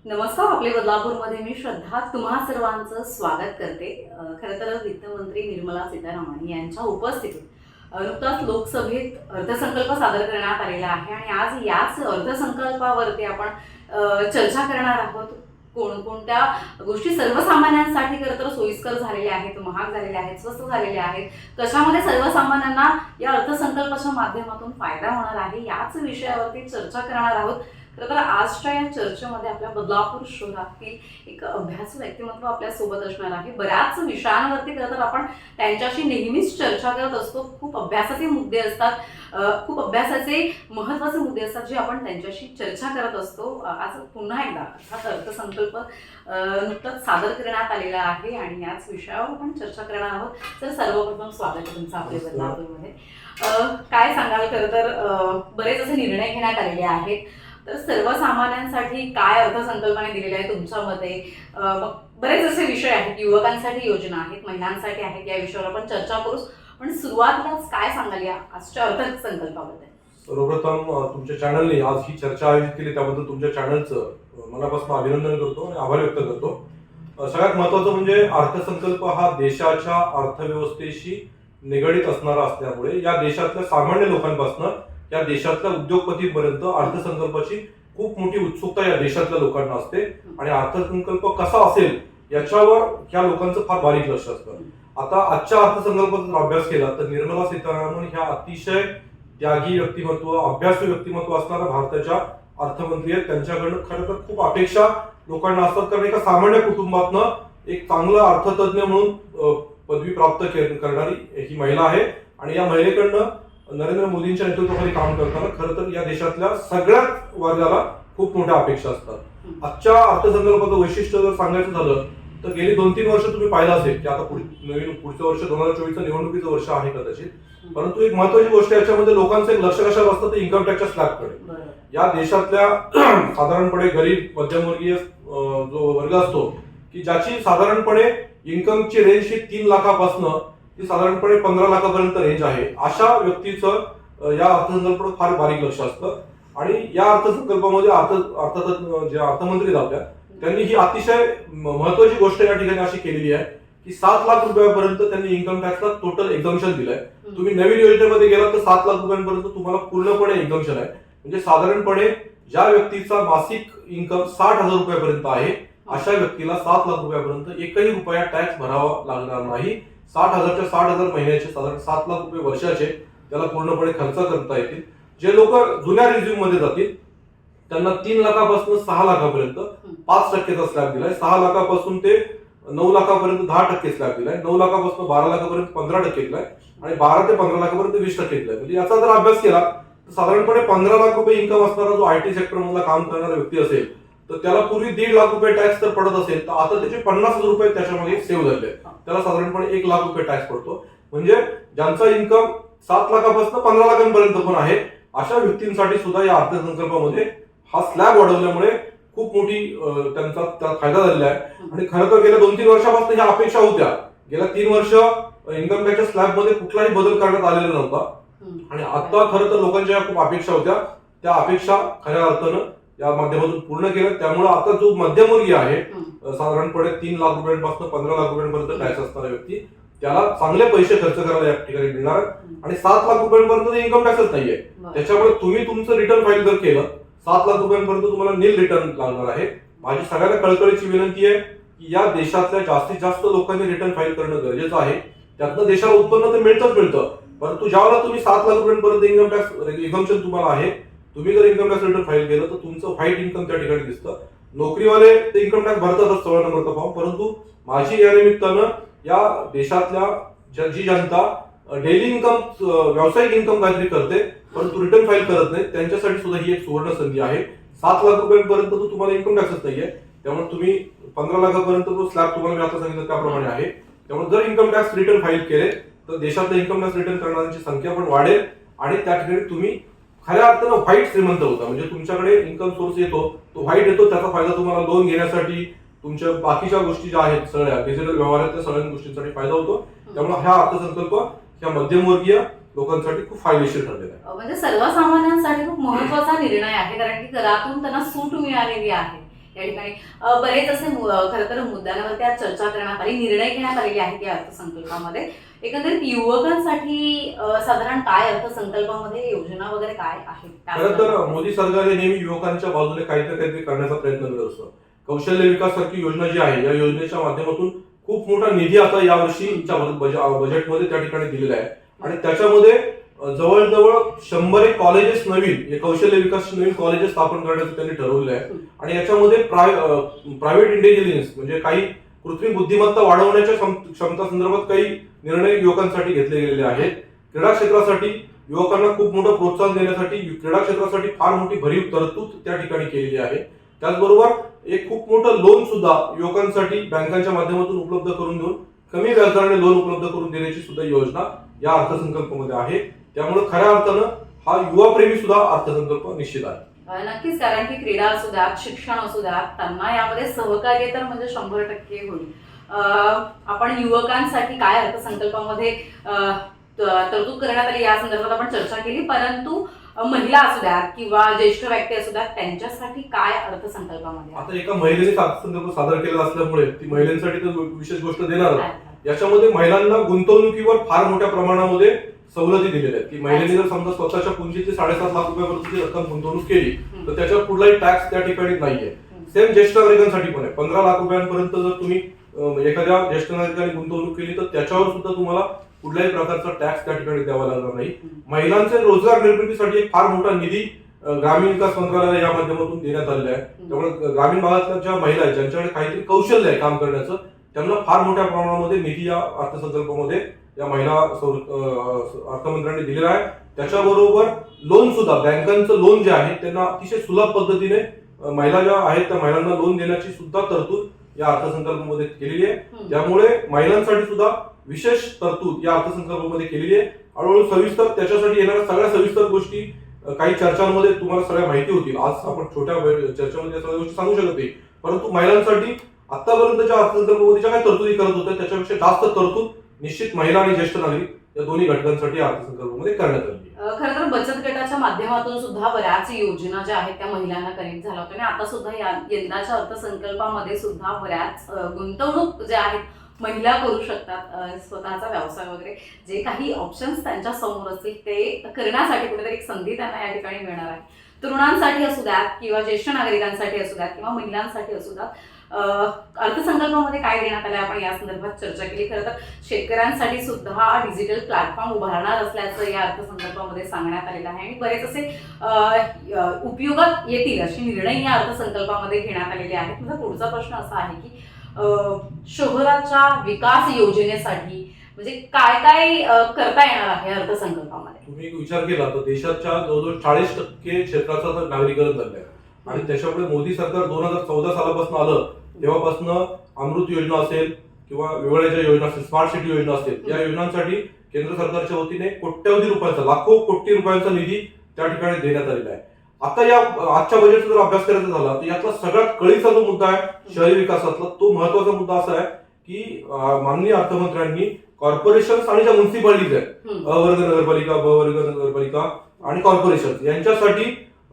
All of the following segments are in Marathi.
नमस्कार. आपले बदलापूरमध्ये मी श्रद्धा तुम्हा सर्वांचं स्वागत करते. खरं तर वित्तमंत्री निर्मला सीतारामन यांच्या उपस्थितीत नुकताच लोकसभेत अर्थसंकल्प सादर करण्यात आलेला आहे आणि आज याच अर्थसंकल्पावरती आपण चर्चा करणार आहोत. कोणकोणत्या गोष्टी सर्वसामान्यांसाठी खरं तर सोयीस्कर झालेल्या आहेत, महाग झालेल्या आहेत, स्वस्त झालेल्या आहेत, कशामध्ये सर्वसामान्यांना या अर्थसंकल्पाच्या माध्यमातून फायदा होणार आहे, याच विषयावरती चर्चा करणार आहोत. खरं तर आजच्या या चर्चेमध्ये आपल्या बदलापूर शहरातील एक अभ्यासू व्यक्तिमत्व आपल्या सोबत असणार आहे. बऱ्याच विषयांवरती खरं तर आपण त्यांच्याशी नेहमीच चर्चा करत असतो. खूप अभ्यासाचे मुद्दे असतात, खूप अभ्यासाचे महत्त्वाचे मुद्दे असतात जे आपण त्यांच्याशी चर्चा करत असतो. आज पुन्हा एकदा अर्थात अर्थसंकल्प नुकताच सादर करण्यात आलेला आहे आणि याच विषयावर आपण चर्चा करणार आहोत. तर सर्वप्रथम स्वागत आहे तुमचं आपल्या बदलापूरमध्ये. काय सांगाल? खरं तर बरेच असे निर्णय घेण्यात आलेले आहेत. तर सर्वसामान्यांसाठी काय अर्थसंकल्पाने दिलेले आहे तुमच्या मते? मग बरेच असे विषय आहेत, युवकांसाठी योजना आहेत, महिलांसाठी आहेत, या विषयावर आपण चर्चा करू. पण सुरुवातीलाच काय सांगाल या आजच्या अर्थसंकल्पाबद्दल? सर्वप्रथम तुमच्या चॅनलने आज ही चर्चा आयोजित केली त्याबद्दल तुमच्या चॅनलचं मनापासून अभिनंदन करतो आणि आभार व्यक्त करतो. सगळ्यात महत्त्वाचं म्हणजे अर्थसंकल्प हा देशाच्या अर्थव्यवस्थेशी निगडीत असणारा असल्यामुळे या देशातल्या सामान्य लोकांपासून या देशातल्या उद्योगपतींपर्यंत अर्थसंकल्पाची खूप मोठी उत्सुकता या देशातल्या लोकांना असते आणि अर्थसंकल्प कसा असेल याच्यावर या लोकांचं फार बारीक लक्ष असतं. आता आजच्या अर्थसंकल्पाचा अभ्यास केला तर निर्मला सीतारामन ह्या अतिशय त्यागी व्यक्तिमत्व, अभ्यासू व्यक्तिमत्व असणाऱ्या भारताच्या अर्थमंत्री आहेत. त्यांच्याकडनं खरं तर खूप अपेक्षा लोकांना असतात, कारण एका सामान्य कुटुंबातनं एक चांगलं अर्थतज्ञ म्हणून पदवी प्राप्त करणारी ही महिला आहे आणि या महिलेकडनं नरेंद्र मोदींच्या नेतृत्वाखाली काम करताना खरं तर या देशातल्या सगळ्याच वर्गाला खूप मोठ्या अपेक्षा असतात. आजच्या अर्थसंकल्पाचं वैशिष्ट्य जर सांगायचं झालं तर गेली 2-3 वर्ष तुम्ही पाहिलं असेल की आता पुढचं वर्ष 2024 निवडणुकीचं वर्ष आहे कदाचित, परंतु एक महत्वाची गोष्ट याच्यामध्ये लोकांचं एक लक्ष कशावर असतं ते इन्कम टॅक्सच्या स्लॅबकडे. या देशातल्या साधारणपणे गरीब मध्यमवर्गीय जो वर्ग असतो की ज्याची साधारणपणे इन्कमची रेंज ही 3 लाखापासून ती साधारणपणे 15 लाखापर्यंत रेंज आहे, अशा व्यक्तीचं या अर्थसंकल्पावर फार बारीक लक्ष असतं. आणि या अर्थसंकल्पामध्ये अर्थातच जे अर्थमंत्री होत्या त्यांनी ही अतिशय महत्वाची गोष्ट या ठिकाणी अशी केलेली आहे की 7 लाख रुपयापर्यंत त्यांनी इन्कम टॅक्सला टोटल एक्झम्पशन दिलंय. तुम्ही नवीन योजनेमध्ये गेलात तर 7 लाख रुपयांपर्यंत तुम्हाला पूर्णपणे एक्झम्पशन आहे. म्हणजे साधारणपणे ज्या व्यक्तीचा मासिक इन्कम 60,000 रुपयापर्यंत आहे अशा व्यक्तीला 7 लाख रुपयापर्यंत एकही रुपया टॅक्स भरावा लागणार नाही. 60,000च्या 60,000 महिन्याचे साधारण 7 लाख रुपये वर्षाचे त्याला पूर्णपणे खर्च करता येतील. जे लोक जुन्या रिझ्यूम मध्ये जातील त्यांना 3 लाखापासून 6 लाखापर्यंत 5% स्लॅब दिलाय. 6 लाखापासून ते 9 लाखापर्यंत 10% स्लॅब दिलाय. 9 लाखापासून 12 लाखापर्यंत 15% दिलाय आणि 12 ते 15 लाखापर्यंत 20% दिलाय. म्हणजे याचा जर अभ्यास केला तर साधारणपणे 15 लाख रुपये इन्कम असणारा जो IT सेक्टर मधला काम करणारा व्यक्ती असेल तर त्याला पूर्वी 1.5 लाख रुपये टॅक्स तर पडत असेल तर आता त्याचे 50,000 रुपये त्याच्यामध्ये सेव्ह झाले. त्याला साधारणपणे 1 लाख रुपये टॅक्स पडतो. म्हणजे ज्यांचा इन्कम 7 लाखापासून 15 लाखांपर्यंत पण आहे अशा व्यक्तींसाठी सुद्धा या अर्थसंकल्पामध्ये हा स्लॅब वाढवल्यामुळे खूप मोठी त्यांचा फायदा झालेला आहे. आणि खरं तर गेल्या 2-3 वर्षापासून ह्या अपेक्षा होत्या. गेल्या 3 वर्ष इन्कम टॅक्सच्या स्लॅब मध्ये कुठलाही बदल करण्यात आलेला नव्हता आणि आता खरं तर लोकांच्या खूप अपेक्षा होत्या. त्या अपेक्षा खऱ्या अर्थानं या माध्यमातून पूर्ण केलं. त्यामुळे आता जो मध्यमवर्गीय आहे साधारणपणे 3 लाख रुपयांपासून 15 लाख रुपयांपर्यंत टॅक्स असणारा व्यक्ती त्याला चांगले पैसे खर्च करायला या ठिकाणी मिळणार आणि 7 लाख रुपयांपर्यंत इन्कम टॅक्सच नाहीये. त्याच्यामुळे तुम्ही तुमचं रिटर्न फाईल जर केलं 7 लाख रुपयांपर्यंत तुम्हाला नील रिटर्न लागणार आहे. माझी सगळ्यांना कळकळीची विनंती आहे की या देशातल्या जास्तीत जास्त लोकांनी रिटर्न फाईल करणं गरजेचं आहे. त्यातनं देशाला उत्पन्न तर मिळतं, परंतु ज्यावेळेला तुम्ही 7 लाख रुपयांपर्यंत इन्कम टॅक्स एक्झम्पशन तुम्हाला आहे, तुम्ही जर इन्कम टॅक्स रिटर्न फाईल केलं तर तुमचं व्हाईट इन्कम त्या ठिकाणी दिसतं. नोकरीवाले ते इन्कम टॅक्स भरतातच 16 नंबरचा फॉर्म, परंतु माझी या निमित्तानं या देशातल्या जी जनता डेली इन्कम व्यावसायिक इन्कम काहीतरी करते परंतु रिटर्न फाईल करत नाही त्यांच्यासाठी सुद्धा ही एक सुवर्ण संधी आहे. 7 लाख रुपयांपर्यंत तुम्हाला इन्कम टॅक्सच नाहीये. त्यामुळे तुम्ही 15 लाखापर्यंत जो स्लॅब तुम्हाला मी आता सांगितलं त्याप्रमाणे आहे. त्यामुळे जर इन्कम टॅक्स रिटर्न फाईल केले तर देशातल्या इन्कम टॅक्स रिटर्न करणाऱ्यांची संख्या पण वाढेल आणि त्या ठिकाणी तुम्ही खऱ्या अर्थानं व्हाईट श्रीमंत होता. म्हणजे तुमच्याकडे इन्कम सोर्स येतो तो व्हाईट येतो, त्याचा फायदा तुम्हाला लोन घेण्यासाठी तुमच्या बाकीच्या गोष्टी ज्या आहेत सगळ्या डिजिटल व्यवहारातल्या सगळ्या गोष्टींसाठी फायदा होतो. त्यामुळे हा अर्थसंकल्प ह्या मध्यमवर्गीय लोकांसाठी खूप फायदेशीर ठरलेला आहे. म्हणजे सर्वसामान्यांसाठी खूप महत्त्वाचा निर्णय आहे, कारण की करातून त्यांना सूट मिळालेली आहे. या ठिकाणी बरेच असे खरं तर मुद्द्यांवरती आज चर्चा करण्यात आली, निर्णय घेण्यात आलेले आहेत या अर्थसंकल्पामध्ये. एकंदरीत युवकांसाठी साधारण काय अर्थसंकल्पामध्ये योजना वगैरे काय आहेत? खरं तर मोदी सरकार हे नेहमी युवकांच्या बाजूने काहीतरी करण्याचा प्रयत्न करत असतं. कौशल्य विकास सारखी योजना जी आहे, या योजनेच्या माध्यमातून खूप मोठा निधी आता यावर्षीच्या बजेटमध्ये त्या ठिकाणी दिलेला आहे आणि त्याच्यामध्ये जवळजवळ 100 कॉलेजेस नवीन कौशल्य विकास नवीन कॉलेजेस स्थापन करण्याचं त्यांनी ठरवलेलं आहे आणि याच्यामध्ये प्रायव्हेट इंटेलिजन्स म्हणजे काही कृत्रिम बुद्धिमत्ता वाढवण्याच्या क्षमता संदर्भात काही निर्णय युवकांसाठी घेतले गेलेले आहेत. क्रीडा क्षेत्रासाठी युवकांना खूप मोठं प्रोत्साहन देण्यासाठी क्रीडा क्षेत्रासाठी फार मोठी भरीव तरतूद त्या ठिकाणी केलेली आहे. त्याचबरोबर एक खूप मोठं लोन सुद्धा युवकांसाठी बँकांच्या माध्यमातून उपलब्ध करून देऊन कमी व्याजदराने लोन उपलब्ध करून देण्याची सुद्धा योजना या अर्थसंकल्पामध्ये आहे. त्यामुळे खऱ्या अर्थानं हा युवाप्रेमी सुद्धा अर्थसंकल्प निश्चित आहे. नक्कीच, कारण की क्रीडा असू द्यात, शिक्षण असू द्यात, त्यांना यामध्ये सहकार्य तर म्हणजे 100% होईल. आपण युवकांसाठी काय अर्थसंकल्पामध्ये तरतूद करण्यात आली या संदर्भात आपण चर्चा केली, परंतु महिला असू द्यात किंवा ज्येष्ठ व्यक्ती असू द्यात त्यांच्यासाठी काय अर्थसंकल्पामध्ये? आता एका महिलेने अर्थसंकल्प सादर केलेला असल्यामुळे ती महिलांसाठी तर विशेष गोष्ट देणार. याच्यामध्ये महिलांना गुंतवणुकीवर फार मोठ्या प्रमाणामध्ये सवलती दिलेल्या आहेत की महिलेने जर समजा स्वतःच्या पुंजीची 7.5 लाख रुपयापर्यंतची रक्कम गुंतवणूक केली तर त्याच्यावर कुठलाही टॅक्स त्या ठिकाणी नाहीये. सेम ज्येष्ठ नागरिकांसाठी पण आहे. 15 लाख रुपयांपर्यंत जर तुम्ही एखाद्या ज्येष्ठ नागरिकांनी गुंतवणूक केली तर त्याच्यावर सुद्धा तुम्हाला कुठल्याही प्रकारचा टॅक्स त्या ठिकाणी द्यावा लागणार नाही. महिलांचे रोजगार निर्मितीसाठी एक फार मोठा निधी ग्रामीण विकास मंत्रालयाला या माध्यमातून देण्यात आलेला आहे. त्यामुळे ग्रामीण भागातल्या ज्या महिला आहेत ज्यांच्याकडे काहीतरी कौशल्य आहे काम करण्याचं त्यांना फार मोठ्या प्रमाणामध्ये निधी या अर्थसंकल्पामध्ये या महिला अर्थमंत्र्यांनी दिलेला आहे. त्याच्याबरोबर लोन सुद्धा बँकांचं लोन जे आहे त्यांना अतिशय सुलभ पद्धतीने महिला ज्या आहेत त्या महिलांना लोन देण्याची सुद्धा तरतूद या अर्थसंकल्पामध्ये केलेली आहे. त्यामुळे महिलांसाठी सुद्धा विशेष तरतूद या अर्थसंकल्पामध्ये केलेली आहे. हळूहळू सविस्तर त्याच्यासाठी येणाऱ्या सगळ्या सविस्तर गोष्टी काही चर्चांमध्ये तुम्हाला सगळ्या माहिती होतील. आज आपण छोट्या चर्चेमध्ये सगळ्या गोष्टी सांगू शकत नाही, परंतु महिलांसाठी आतापर्यंतच्या अर्थसंकल्पामध्ये ज्या काही तरतुदी करत होत्या त्याच्यापेक्षा जास्त तरतूद निश्चित महिला आणि ज्येष्ठ नागरिक या दोन्ही घटकांसाठी अर्थसंकल्पामध्ये करण्यात आली. खरं तर बचत गटाच्या माध्यमातून सुद्धा बऱ्याच योजना ज्या आहेत त्या महिलांना कनेक्ट झाल्या होत्या आणि आता सुद्धा यंदाच्या अर्थसंकल्पामध्ये सुद्धा बऱ्याच गुंतवणूक ज्या आहेत महिला करू शकतात. स्वतःचा व्यवसाय वगैरे जे काही ऑप्शन्स त्यांच्या समोर असतील ते करण्यासाठी कुठेतरी एक संधी त्यांना या ठिकाणी मिळणार आहे. तरुणांसाठी असू द्यात किंवा ज्येष्ठ नागरिकांसाठी असू द्यात किंवा महिलांसाठी असू द्यात, अर्थसंकल्पामध्ये काय देण्यात आलं आपण या संदर्भात चर्चा केली. खरं तर शेतकऱ्यांसाठी सुद्धा डिजिटल प्लॅटफॉर्म उभारणार असल्याचं या अर्थसंकल्पामध्ये सांगण्यात आलेलं आहे आणि बरेच असे उपयोगात येतील असे निर्णय या अर्थसंकल्पामध्ये घेण्यात आलेले आहेत. माझा पुढचा प्रश्न असा आहे की शहराच्या विकास योजनेसाठी म्हणजे काय काय करता येणार आहे अर्थसंकल्पामध्ये? तुम्ही विचार केला तर देशाच्या जवळजवळ 40% क्षेत्राचा तर नागरीकरण झालं आहे आणि त्याच्यामुळे मोदी सरकार 2014 सालापासून आलं तेव्हापासून अमृत योजना असेल किंवा वेगवेगळ्या योजना असतील, स्मार्ट सिटी योजना असतील, या योजनांसाठी केंद्र सरकारच्या वतीने कोट्यवधी रुपयांचा लाखो कोटी रुपयांचा निधी त्या ठिकाणी देण्यात आलेला आहे. आता या आजच्या बजेटचा जर अभ्यास करायचा झाला तर यातला सगळ्यात कळीचा जो मुद्दा आहे शहरी विकासातला तो महत्वाचा मुद्दा असा आहे की माननीय अर्थमंत्र्यांनी कॉर्पोरेशन आणि ज्या म्युन्सिपालिटीज आहेत अ वर्ग नगरपालिका, ब वर्ग नगरपालिका आणि कॉर्पोरेशन यांच्यासाठी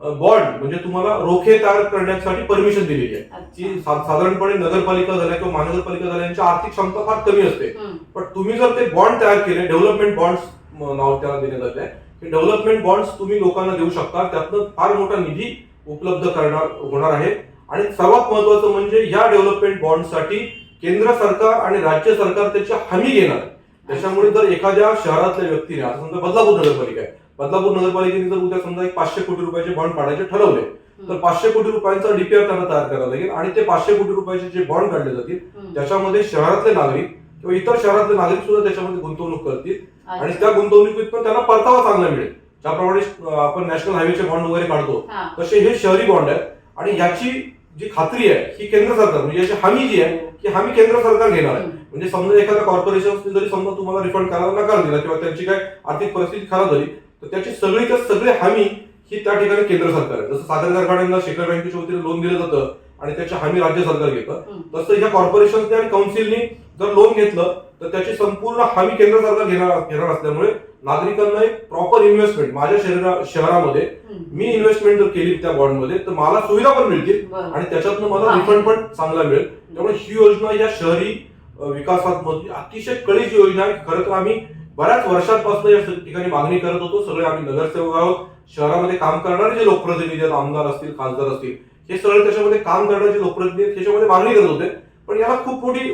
बॉन्ड म्हणजे तुम्हाला रोखे तयार करण्यासाठी परमिशन दिलेली आहे की साधारणपणे नगरपालिका झाल्या किंवा महानगरपालिका झाल्या यांची आर्थिक क्षमता फार कमी असते, पण तुम्ही जर ते बॉन्ड तयार केले, डेव्हलपमेंट बॉन्ड्स नाव त्याला देण्यात आले आहे, डेव्हलपमेंट बॉन्ड्स तुम्ही लोकांना देऊ शकता, त्यातनं फार मोठा निधी उपलब्ध होणार आहे. आणि सर्वात महत्वाचं म्हणजे या डेव्हलपमेंट बॉन्डसाठी केंद्र सरकार आणि राज्य सरकार त्याची हमी घेणार आहे. त्याच्यामुळे जर एखाद्या शहरातल्या व्यक्तीने आता समजा बदलापूर नगरपालिका आहे, बदलापूर नगरपालिकेने जर उद्या समजा एक 500 कोटी रुपयाचे बॉन्ड काढायचे ठरवले तर 500 कोटी रुपयांचा डीपीआर त्यांना तयार करावा लागेल आणि ते 500 कोटी रुपयाचे जे बॉन्ड काढले जातील त्याच्यामध्ये शहरातले नागरिक किंवा इतर शहरातले नागरिक सुद्धा त्याच्यामध्ये गुंतवणूक करतील आणि त्या गुंतवणुकीत पण त्यांना परतावा चांगला मिळेल. ज्याप्रमाणे आपण नॅशनल हायवेचे बॉन्ड वगैरे काढतो तसे हे शहरी बॉन्ड आहेत आणि याची जी खात्री आहे ही केंद्र सरकार म्हणजे याची हमी जी आहे की हमी केंद्र सरकार घेणार आहे. म्हणजे समजा एखाद्या कॉर्पोरेशन जरी समजा तुम्हाला रिफंड करायला नकार दिला किंवा त्यांची काय आर्थिक परिस्थिती खराब झाली तर त्याची सगळीच्या सगळी हमी ही त्या ठिकाणी केंद्र सरकार आहे. जसं साखर कारखान्यांना शेखर बँकेच्या वतीने लोन दिलं जातं आणि त्याची हमी राज्य सरकार घेतं, तसं ह्या कॉर्पोरेशनने आणि काउन्सिलनी जर लोन घेतलं तर त्याची संपूर्ण हमी केंद्र सरकार घेणार असल्यामुळे नागरिकांना एक प्रॉपर इन्व्हेस्टमेंट माझ्या शहरामध्ये मी इन्व्हेस्टमेंट जर केली त्या बॉन्डमध्ये तर मला सुविधा पण मिळतील आणि त्याच्यातनं मला रिफंड पण चांगला मिळेल. त्यामुळे ही योजना या शहरी विकासात अतिशय कळीची योजना आहे. खरं तर आम्ही बऱ्याच वर्षांपासून या ठिकाणी मागणी करत होतो. सगळे आम्ही नगरसेवक आहोत. शहरामध्ये काम करणारे जे लोकप्रतिनिधी आहेत, आमदार असतील, खासदार असतील, हे सगळे त्याच्यामध्ये काम करणारे जे लोकप्रतिनिधी आहेत त्याच्यामध्ये मागणी करत होते. पण याला खूप मोठी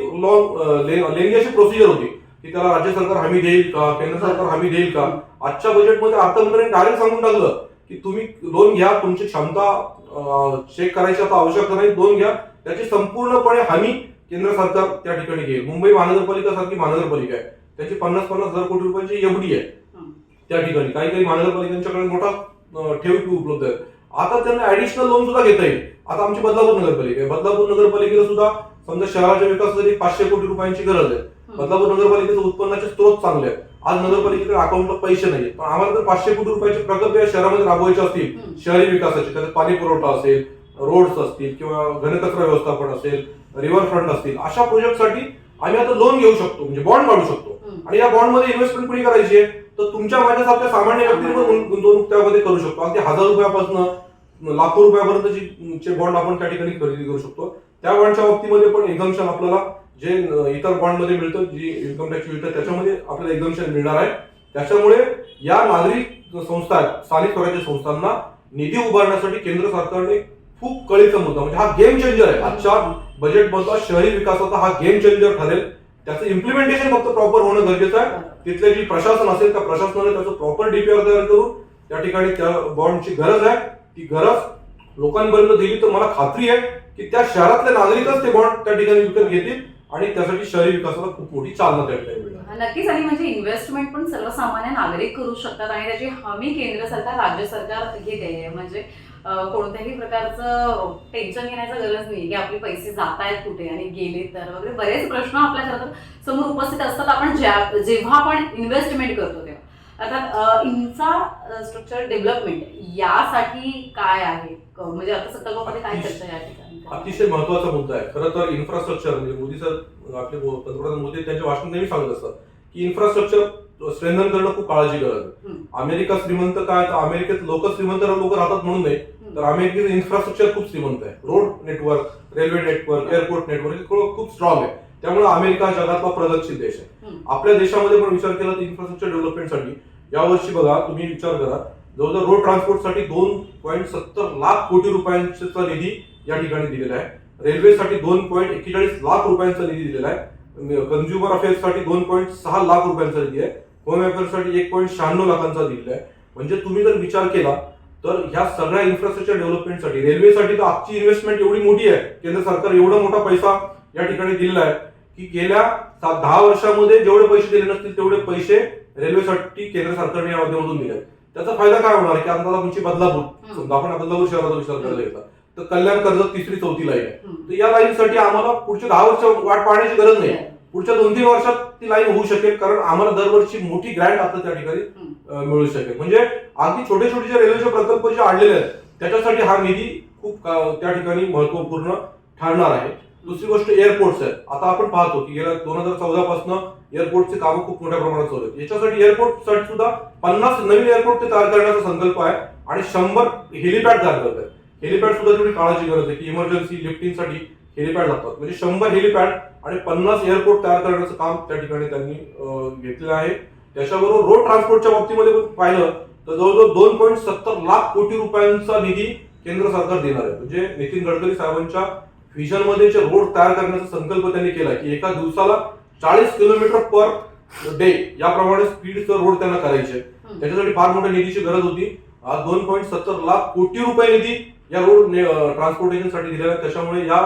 लेंगी अशी प्रोसिजर होती की त्याला राज्य सरकार हमी देईल का, केंद्र सरकार हमी देईल का. आजच्या बजेटमध्ये अर्थमंत्र्यांनी डायरेक्ट सांगून टाकलं की तुम्ही लोन घ्या, तुमची क्षमता चेक करायची आता आवश्यकता नाही, लोन घ्या, त्याची संपूर्णपणे हमी केंद्र सरकार त्या ठिकाणी घेईल. मुंबई महानगरपालिका सारखी महानगरपालिका आहे, त्याची 50-50 हजार कोटी रुपयांची एफडी आहे त्या ठिकाणी. काही महानगरपालिकांच्याकडे मोठा ठेव उपलब्ध आहे. आता त्यांना ऍडिशनल लोन सुद्धा घेता येईल. आता आमची बदलापूर नगरपालिका आहे. बदलापूर नगरपालिकेला सुद्धा समजा शहराच्या विकासासाठी 500 कोटी रुपयांची गरज आहे. बदलापूर नगरपालिकेचं उत्पन्नाचे स्रोत चांगले आहेत. आज नगरपालिकेकडे अकाउंटला पैसे नाही, पण आम्हाला जर 500 कोटी रुपयाचे प्रकल्प या शहरामध्ये राबवायचे असतील, शहरी विकासाचे, त्याच्यात पाणी पुरवठा असेल, रोड्स असतील किंवा घनकचरा व्यवस्थापन असेल, रिव्हर फ्रंट असतील, अशा प्रोजेक्टसाठी आम्ही आता लोन घेऊ शकतो, म्हणजे बॉन्ड काढू शकतो. आणि या बॉन्डमध्ये इन्व्हेस्टमेंट कुणी करायची आहे तर तुमच्या माझ्यासारख्या सामान्य व्यक्तीने पण गुंतवणूक त्यामध्ये करू शकतो. अगदी 1000 रुपयापासून लाखो रुपयापर्यंतचे बॉन्ड आपण त्या ठिकाणी खरेदी करू शकतो. त्या बॉन्डच्या बाबतीमध्ये पण एक्झम्पशन आपल्याला जे इतर बॉन्डमध्ये मिळतं, जी इन्कम टॅक्स मिळतं, त्याच्यामध्ये आपल्याला एक्झम्पशन मिळणार आहे. त्याच्यामुळे या नागरिक संस्था स्थानिक स्वराज्य संस्थांना निधी उभारण्यासाठी केंद्र सरकारने खूप कळीचा मुद्दा, म्हणजे हा गेम चेंजर आहे. आजच्या बजेटमधला शहरी विकासाचा हा गेम चेंजर ठरेल. त्याचं इम्प्लिमेंटेशन फक्त प्रॉपर होणं गरजेचं आहे. तिथले जे प्रशासन असेल त्या प्रशासनाने त्याचं प्रॉपर डीपीआर तयार करून त्या ठिकाणी त्या बॉन्डची गरज आहे, ती गरज लोकांपर्यंत दिली तर मला खात्री आहे की त्या शहरातले नागरिकच ते बॉन्ड त्या ठिकाणी विकत घेतील आणि त्यासाठी शहरी विकासाला खूप मोठी चालना त्या ठिकाणी मिळणार. नक्कीच. आणि म्हणजे इन्व्हेस्टमेंट पण सर्वसामान्य नागरिक करू शकतात आणि त्याची हमी केंद्र सरकार, राज्य सरकार घेते. म्हणजे कोणत्याही प्रकारचं टेन्शन घेण्याची गरज नाही की आपले पैसे जात आहेत कुठे आणि गेले तर वगैरे बरेच प्रश्न आपल्या खरं तर समोर उपस्थित असतात. आपण जेव्हा आपण इन्व्हेस्टमेंट करतो तेव्हा अर्थात इन्फ्रास्ट्रक्चर डेव्हलपमेंट यासाठी काय आहे, म्हणजे अर्थसंकल्पामध्ये काय चर्चा या ठिकाणी? अतिशय महत्वाचा मुद्दा आहे. खरं तर इन्फ्रास्ट्रक्चर म्हणजे मोदी सर, आपले पंतप्रधान मोदी त्यांच्या भाषणात नेहमी सांगत असतात की इन्फ्रास्ट्रक्चर स्ट्रेंथन करणं खूप काळाची गरज आहे. अमेरिका श्रीमंत काय, तर अमेरिकेत लोक श्रीमंत लोक राहतात म्हणून नाही, तर अमेरिकेचं इन्फ्रास्ट्रक्चर खूप श्रीमंत आहे. Road network, railway network, airport network खूप स्ट्रॉंग आहे. त्यामुळे अमेरिका जगातला प्रगतशील देश आहे. आपल्या देशामध्ये पण विचार केला तर इन्फ्रास्ट्रक्चर डेव्हलपमेंटसाठी यावर्षी बघा, तुम्ही विचार करा, जवळजवळ रोड ट्रान्सपोर्टसाठी 2.70 लाख कोटी रुपयांचा निधी या ठिकाणी दिलेला आहे. रेल्वेसाठी 2.41 लाख रुपयांचा निधी दिलेला आहे. कन्झ्युमर अफेअर्ससाठी 2.6 लाख रुपयांचा निधी आहे. होम अफेअर्ससाठी 1.96 लाखांचा दिलेला आहे. म्हणजे तुम्ही जर विचार केला तर ह्या सगळ्या इन्फ्रास्ट्रक्चर डेव्हलपमेंटसाठी, रेल्वेसाठी तर आजची इन्व्हेस्टमेंट एवढी मोठी आहे, केंद्र सरकार एवढा मोठा पैसा या ठिकाणी दिलेला आहे की गेल्या 10 वर्षामध्ये जेवढे पैसे दिले नसतील तेवढे पैसे रेल्वेसाठी केंद्र सरकारने या माध्यमातून दिले. त्याचा फायदा काय होणार की आता तुमची बदलापूर, समजा आपण बदलापूर शहराचा विचार करायला घेतला तर कल्याण कर्जत 3री-4थी लाईन आहे. तर या लाईनसाठी आम्हाला पुढच्या 10 वर्ष वाट पाहण्याची गरज नाही. पुढच्या 2-3 वर्षात ती लाईन होऊ शकेल, कारण आम्हाला दरवर्षी मोठी ग्रँट आता त्या ठिकाणी मिळू शकेल. म्हणजे अगदी छोटे छोटे जे रेल्वेचे प्रकल्प जे आणलेले आहेत त्याच्यासाठी हा निधी खूप त्या ठिकाणी महत्वपूर्ण ठरणार आहे. दुसरी गोष्ट एअरपोर्ट्स आहेत. आता आपण पाहतो की गेल्या 2014 पासून एअरपोर्टचे कामं खूप मोठ्या प्रमाणात चालू आहेत. याच्यासाठी एअरपोर्टसाठी सुद्धा 50 नवीन एअरपोर्ट ते तयार करण्याचा संकल्प आहे आणि 100 हेलिपॅड तयार करत आहेत. हेलिपॅड सुद्धा तेवढी काळाची गरज आहे की इमर्जन्सी लिफ्टिंगसाठी हेलिपॅड लागतात. म्हणजे 100 हेलिपॅड आणि 50 एअरपोर्ट तयार करण्याचं काम त्या ठिकाणी त्यांनी घेतलेलं आहे. त्याच्याबरोबर रोड ट्रान्सपोर्टच्या बाबतीमध्ये पण पाहिलं तर जवळजवळ 2.70 लाख कोटी रुपयांचा निधी केंद्र सरकार देणार आहे. म्हणजे नितीन गडकरी साहेबांच्या व्हिजन मध्ये जे रोड तयार करण्याचा संकल्प त्यांनी केला की एका दिवसाला 40 किलोमीटर पर डे याप्रमाणे स्पीडचा रोड त्यांना करायचे. त्याच्यासाठी फार मोठ्या निधीची गरज होती. आज 2.70 लाख कोटी रुपये निधी या रोड ट्रान्सपोर्टेशनसाठी दिलेला आहे. त्याच्यामुळे या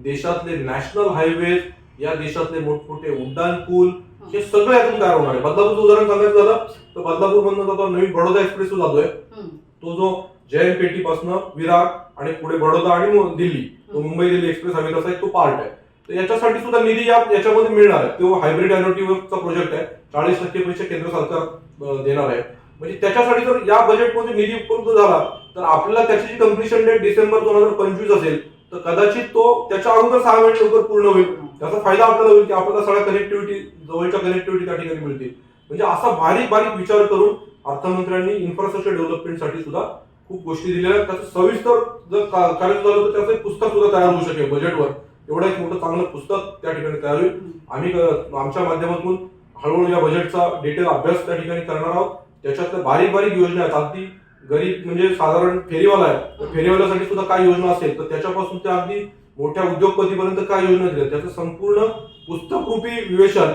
देशातले नॅशनल हायवेज, या देशातले मोठमोठे उड्डाण पूल हे सगळे यातून तयार होणार आहे. बदलापूरचं उदाहरण सांगायचं झालं तर बदलापूर मधून आता नवीन बडोदा एक्सप्रेस जातोय. तो जो जयंतपेटी पासून विरार आणि पुढे बडोदा आणि दिल्ली, तो मुंबई दिल्ली एक्सप्रेस हायवे कसा आहे तो पार्ट आहे. तर याच्यासाठी सुद्धा निधी याच्यामध्ये मिळणार आहे. तो हायब्रिड अॅन्युइटीचा प्रोजेक्ट आहे. 40% पैसे केंद्र सरकार देणार आहे. म्हणजे त्याच्यासाठी जर या बजेटमध्ये निधी उपलब्ध झाला तर आपल्याला त्याची जी कम्प्लिशन डेट डिसेंबर 2025 असेल तर कदाचित तो त्याच्या अगोदर 6 महिने लवकर पूर्ण होईल. त्याचा फायदा आपल्याला होईल की आपल्याला सगळ्या कनेक्टिव्हिटी, जवळच्या कनेक्टिव्हिटी त्या ठिकाणी मिळतील. म्हणजे असा बारीक बारीक विचार करून अर्थमंत्र्यांनी इन्फ्रास्ट्रक्चर डेव्हलपमेंटसाठी सुद्धा खूप गोष्टी दिलेल्या आहेत. त्याचं सविस्तर जर करायचं झालं तर त्याचं एक पुस्तक सुद्धा तयार होऊ शकेल बजेटवर. एवढं एक मोठं चांगलं पुस्तक त्या ठिकाणी तयार होईल. आम्ही आमच्या माध्यमातून हळूहळू या बजेटचा डिटेल अभ्यास त्या ठिकाणी करणार आहोत. त्याच्यातल्या बारीक बारीक योजना आहेत. अगदी गरीब म्हणजे साधारण फेरीवाला आहे, फेरीवाल्यासाठी सुद्धा काय योजना असेल तर त्याच्यापासून त्या अगदी मोठ्या उद्योगपतीपर्यंत काय योजना दिल्या त्याचं संपूर्ण पुस्तकरूपी विवेचन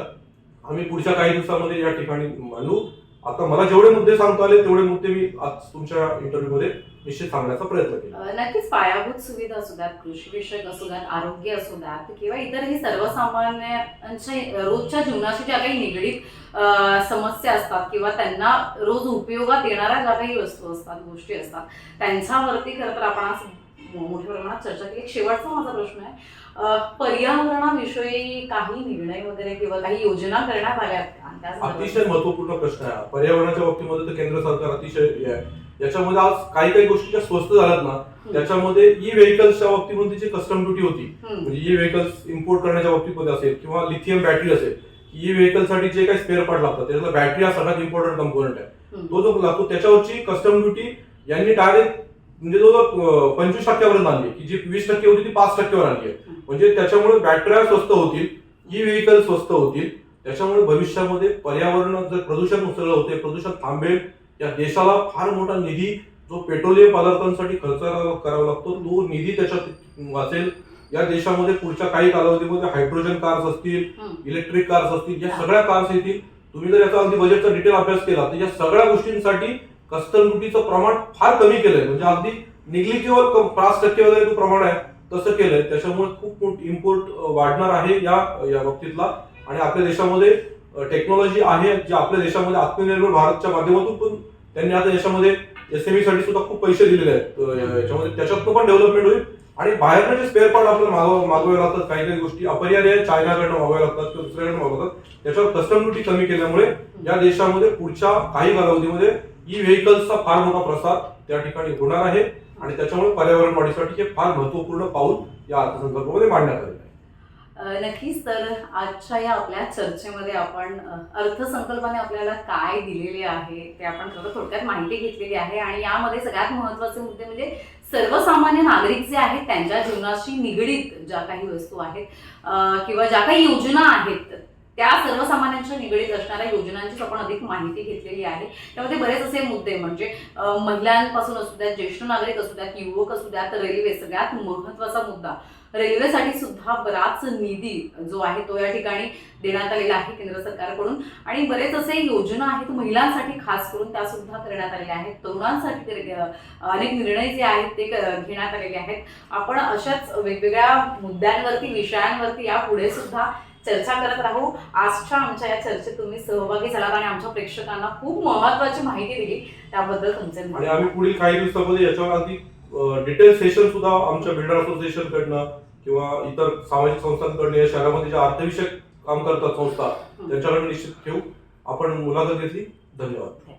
आम्ही पुढच्या काही दिवसामध्ये या ठिकाणी मांडू. आता मला जेवढे मुद्दे सांगता आले तेवढे मुद्दे मी आज तुमच्या इंटरव्ह्यू मध्ये निश्चित सांगण्याचा प्रयत्न केला. नक्कीच पायाभूत सुविधा असू द्यात, कृषी विषयक असू द्यात, आरोग्य असू द्यात किंवा इतरही सर्वसामान्यांच्या रोजच्या जीवनाशी ज्या काही निगडीत समस्या असतात किंवा त्यांना रोज उपयोगात येणाऱ्या ज्या काही वस्तू असतात, गोष्टी असतात, त्यांच्यावरती खरं तर आपण आज मोठ्या प्रमाणात चर्चा केली. एक शेवटचा माझा प्रश्न आहे, पर्यावरणाविषयी काही निर्णय वगैरे किंवा काही योजना करण्यात आल्या आहेत? अतिशय महत्वपूर्ण प्रश्न आहे. पर्यावरणाच्या बाबतीमध्ये तर केंद्र सरकार अतिशय याच्यामध्ये आज काही काही गोष्टी ज्या स्वस्त झाल्यात ना त्याच्यामध्ये ई व्हेकल्सच्या बाबतीमध्ये जी कस्टम ड्युटी होती, म्हणजे ई व्हेकल्स इम्पोर्ट करण्याच्या बाबतीमध्ये असेल किंवा लिथियम बॅटरी असेल, ई व्हेकलसाठी जे काही स्पेअर पार्ट लागतात त्याच्यातला बॅटरी हा सगळ्यात इम्पॉर्टंट कंपोनंट आहे. तो जो लागतो त्याच्यावरची कस्टम ड्युटी यांनी डायरेक्ट म्हणजे जो 25% आणली की जी 20% होती ती 5% आणली आहे. म्हणजे त्याच्यामुळे बॅटऱ्या स्वस्त होतील, ई व्हेकल स्वस्त होतील. त्याच्यामुळे भविष्यामध्ये पर्यावरण जर प्रदूषण उसळलं होते, प्रदूषण थांबेल. या देशाला फार मोठा निधी जो पेट्रोलियम पदार्थांसाठी खर्च करावा लागतो तो निधी त्याच्यात वाचेल. या देशामध्ये पुढच्या काही कालावधीमध्ये हायड्रोजन कार्स असतील, इलेक्ट्रिक कार्स असतील, या सगळ्या कार्स येतील. तुम्ही जर याचा अगदी बजेटचा डिटेल अभ्यास केला तर या सगळ्या गोष्टींसाठी कस्टम ड्युटीचं प्रमाण फार कमी केलंय. म्हणजे अगदी निग्लिजिबल 5% वगैरे जो प्रमाण आहे तसं केलंय. त्याच्यामुळे खूप मोठी इम्पोर्ट वाढणार आहे या बाबतीतला. आणि आपल्या देशामध्ये टेक्नॉलॉजी आहे जी आपल्या देशामध्ये आत्मनिर्भर भारतच्या माध्यमातून पण त्यांनी आता देशामध्ये एसएमई साठी सुद्धा खूप पैसे दिलेले आहेत. याच्यामध्ये त्याच्यातून पण डेव्हलपमेंट होईल. आणि बाहेरनं जे स्पेअर पार्ट आपल्याला मागवावे लागतात, काही काही गोष्टी अपरिहार्य चायनाकडनं मागवाव्या लागतात किंवा दुसऱ्याकडनं मागवतात, त्याच्यावर कस्टम ड्युटी कमी केल्यामुळे या देशामध्ये पुढच्या काही कालावधीमध्ये ई व्हेकल्सचा फार मोठा प्रसार त्या ठिकाणी होणार आहे. आणि त्याच्यामुळे पर्यावरण वाढीसाठी हे फार महत्वपूर्ण पाऊल या अर्थसंकल्पामध्ये मांडण्यात आलेलं आहे. नक्कीच. तर आजच्या या आपल्या चर्चेमध्ये आपण अर्थसंकल्पाने आपल्याला काय दिलेले आहे ते आपण थोडक्यात माहिती घेतलेली आहे. आणि यामध्ये सगळ्यात महत्त्वाचे मुद्दे म्हणजे सर्वसामान्य नागरिक जे आहेत त्यांच्या जीवनाशी निगडीत ज्या काही वस्तू आहेत किंवा ज्या काही योजना आहेत त्या सर्वसामान्यांच्या निगडीत असणाऱ्या योजनांची आपण अधिक माहिती घेतलेली आहे. त्यामध्ये बरेच असे मुद्दे म्हणजे महिलांपासून असू द्यात, ज्येष्ठ नागरिक असू द्यात, युवक असू द्यात, रेल्वे सगळ्यात महत्त्वाचा मुद्दा. रेल्वेसाठी सुद्धा बराच निधी जो आहे तो या ठिकाणी देण्यात आलेला आहे केंद्र सरकारकडून. आणि बरेच असे योजना आहेत महिलांसाठी खास करून त्या सुद्धा करण्यात आलेल्या आहेत. तरुणांसाठी अनेक निर्णय जे आहेत ते घेण्यात आलेले आहेत. आपण अशाच वेगवेगळ्या मुद्द्यांवरती, विषयांवरती यापुढे सुद्धा चर्चा करत राहू. आजच्या आमच्या या चर्चेत तुम्ही सहभागी झालात आणि आमच्या प्रेक्षकांना खूप महत्त्वाची माहिती दिली त्याबद्दल तुमचे. आणि आम्ही पुढील काही दिवसामध्ये याच्यावर अगदी डिटेल सेशन सुद्धा आमच्या बिल्डर असोसिएशन कडनं किंवा इतर सामाजिक संस्थांकडनं या शहरामध्ये ज्या अर्थविषयक काम करतात संस्था त्यांच्याकडे निश्चित ठेवू. आपण मुलाखत घेतली. धन्यवाद.